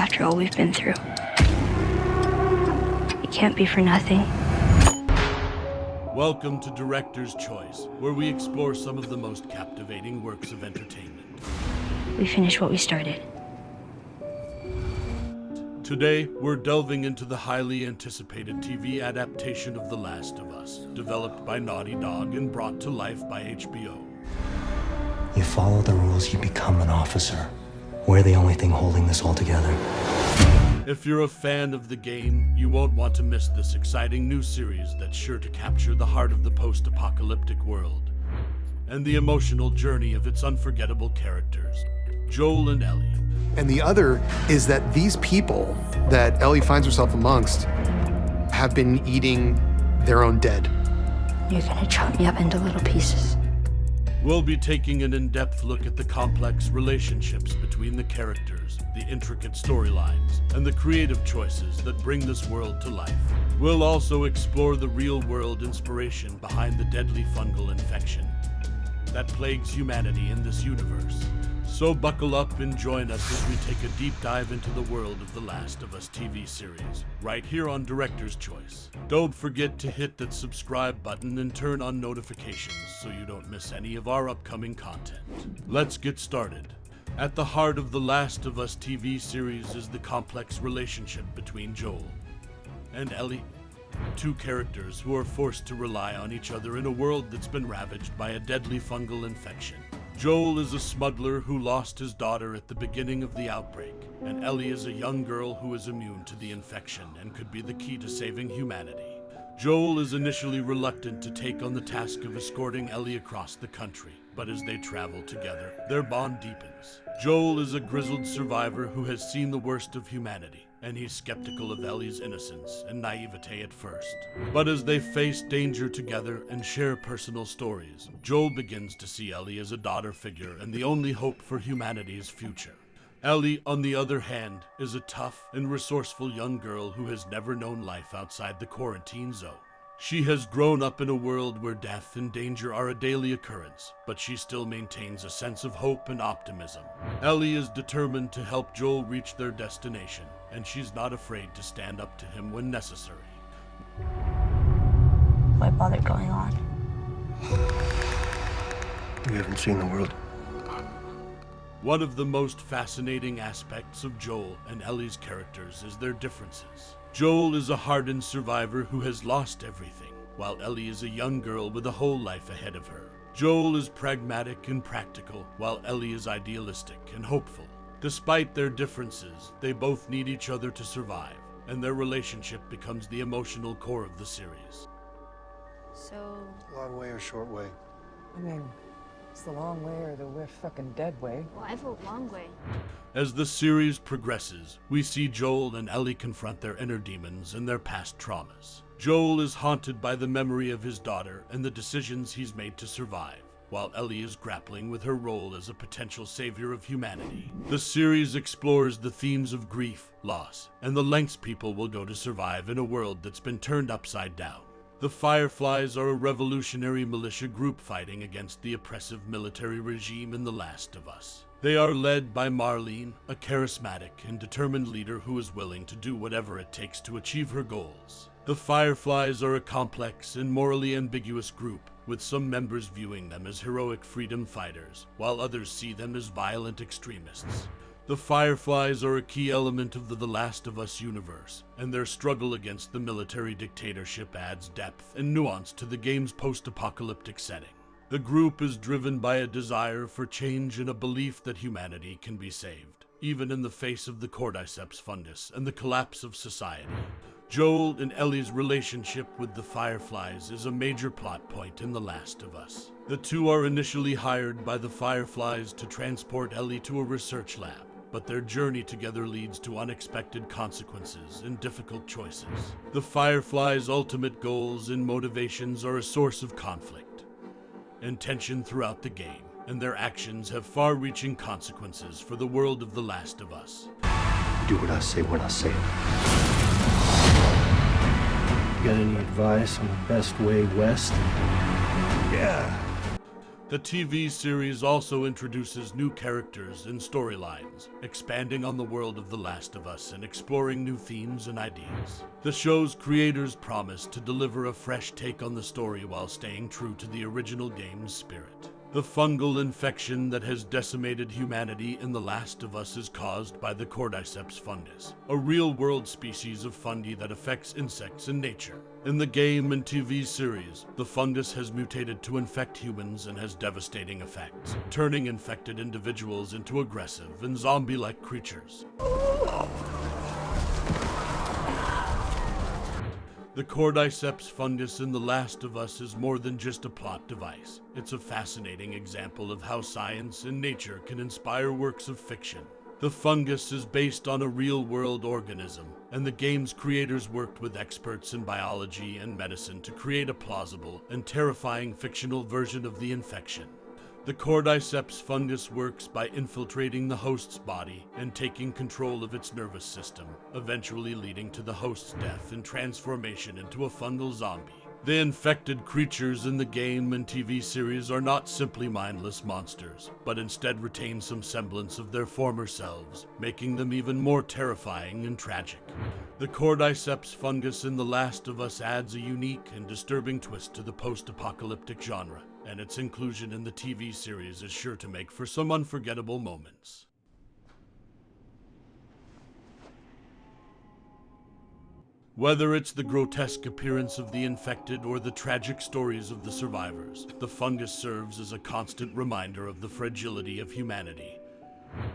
after all we've been through. It can't be for nothing. Welcome to Director's Choice, where we explore some of the most captivating works of entertainment. We finished what we started. Today, we're delving into the highly anticipated TV adaptation of The Last of Us, developed by Naughty Dog and brought to life by HBO. You follow the rules, you become an officer. We're the only thing holding this all together. If you're a fan of the game, you won't want to miss this exciting new series that's sure to capture the heart of the post-apocalyptic world and the emotional journey of its unforgettable characters, Joel and Ellie. And the other is that these people that Ellie finds herself amongst have been eating their own dead. You're gonna chop me up into little pieces. We'll be taking an in-depth look at the complex relationships between the characters, the intricate storylines, and the creative choices that bring this world to life. We'll also explore the real-world inspiration behind the deadly fungal infection that plagues humanity in this universe. So buckle up and join us as we take a deep dive into the world of The Last of Us TV series, right here on Director's Choice. Don't forget to hit that subscribe button and turn on notifications so you don't miss any of our upcoming content. Let's get started. At the heart of The Last of Us TV series is the complex relationship between Joel and Ellie, two characters who are forced to rely on each other in a world that's been ravaged by a deadly fungal infection. Joel is a smuggler who lost his daughter at the beginning of the outbreak, and Ellie is a young girl who is immune to the infection and could be the key to saving humanity. Joel is initially reluctant to take on the task of escorting Ellie across the country, but as they travel together, their bond deepens. Joel is a grizzled survivor who has seen the worst of humanity, and he's skeptical of Ellie's innocence and naivete at first. But as they face danger together and share personal stories, Joel begins to see Ellie as a daughter figure and the only hope for humanity's future. Ellie, on the other hand, is a tough and resourceful young girl who has never known life outside the quarantine zone. She has grown up in a world where death and danger are a daily occurrence, but she still maintains a sense of hope and optimism. Ellie is determined to help Joel reach their destination, and she's not afraid to stand up to him when necessary. Why bother going on? You haven't seen the world. One of the most fascinating aspects of Joel and Ellie's characters is their differences. Joel is a hardened survivor who has lost everything, while Ellie is a young girl with a whole life ahead of her. Joel is pragmatic and practical, while Ellie is idealistic and hopeful. Despite their differences, they both need each other to survive, and their relationship becomes the emotional core of the series. So... Long way or short way? I mean, it's the long way or the we're fucking dead way. Well, I vote long way. As the series progresses, we see Joel and Ellie confront their inner demons and their past traumas. Joel is haunted by the memory of his daughter and the decisions he's made to survive, while Ellie is grappling with her role as a potential savior of humanity. The series explores the themes of grief, loss, and the lengths people will go to survive in a world that's been turned upside down. The Fireflies are a revolutionary militia group fighting against the oppressive military regime in The Last of Us. They are led by Marlene, a charismatic and determined leader who is willing to do whatever it takes to achieve her goals. The Fireflies are a complex and morally ambiguous group, with some members viewing them as heroic freedom fighters, while others see them as violent extremists. The Fireflies are a key element of the Last of Us universe, and their struggle against the military dictatorship adds depth and nuance to the game's post-apocalyptic setting. The group is driven by a desire for change and a belief that humanity can be saved, even in the face of the cordyceps fungus and the collapse of society. Joel and Ellie's relationship with the Fireflies is a major plot point in The Last of Us. The two are initially hired by the Fireflies to transport Ellie to a research lab, but their journey together leads to unexpected consequences and difficult choices. The Fireflies' ultimate goals and motivations are a source of conflict and tension throughout the game, and their actions have far-reaching consequences for the world of The Last of Us. Do what I say when I say it. Got any advice on the best way west? Yeah. The TV series also introduces new characters and storylines, expanding on the world of The Last of Us and exploring new themes and ideas. The show's creators promise to deliver a fresh take on the story while staying true to the original game's spirit. The fungal infection that has decimated humanity in The Last of Us is caused by the cordyceps fungus, a real-world species of fungi that affects insects in nature. In the game and TV series, the fungus has mutated to infect humans and has devastating effects, turning infected individuals into aggressive and zombie-like creatures. The cordyceps fungus in The Last of Us is more than just a plot device. It's a fascinating example of how science and nature can inspire works of fiction. The fungus is based on a real-world organism, and the game's creators worked with experts in biology and medicine to create a plausible and terrifying fictional version of the infection. The cordyceps fungus works by infiltrating the host's body and taking control of its nervous system, eventually leading to the host's death and transformation into a fungal zombie. The infected creatures in the game and TV series are not simply mindless monsters, but instead retain some semblance of their former selves, making them even more terrifying and tragic. The cordyceps fungus in The Last of Us adds a unique and disturbing twist to the post-apocalyptic genre, and its inclusion in the TV series is sure to make for some unforgettable moments. Whether it's the grotesque appearance of the infected or the tragic stories of the survivors, the fungus serves as a constant reminder of the fragility of humanity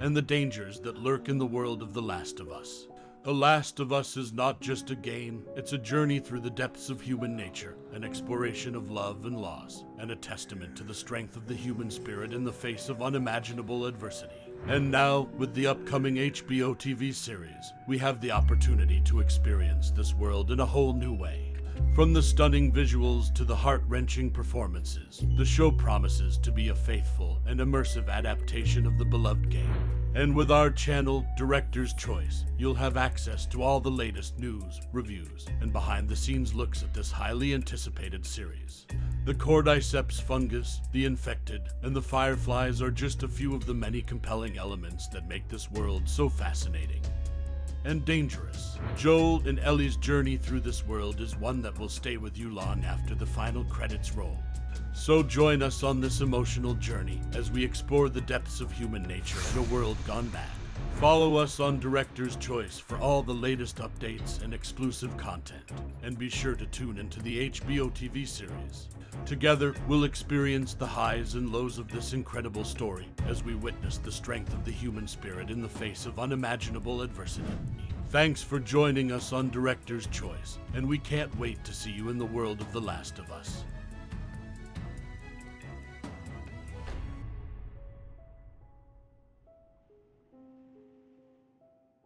and the dangers that lurk in the world of The Last of Us. The Last of Us is not just a game, it's a journey through the depths of human nature, an exploration of love and loss, and a testament to the strength of the human spirit in the face of unimaginable adversity. And now, with the upcoming HBO TV series, we have the opportunity to experience this world in a whole new way. From the stunning visuals to the heart-wrenching performances, the show promises to be a faithful and immersive adaptation of the beloved game. And with our channel, Director's Choice, you'll have access to all the latest news, reviews, and behind-the-scenes looks at this highly anticipated series. The cordyceps fungus, the infected, and the Fireflies are just a few of the many compelling elements that make this world so fascinating and dangerous. Joel and Ellie's journey through this world is one that will stay with you long after the final credits roll. So join us on this emotional journey as we explore the depths of human nature in a world gone bad. Follow us on Director's Choice for all the latest updates and exclusive content, and be sure to tune into the HBO TV series. Together, we'll experience the highs and lows of this incredible story as we witness the strength of the human spirit in the face of unimaginable adversity. Thanks for joining us on Director's Choice, and we can't wait to see you in the world of The Last of Us.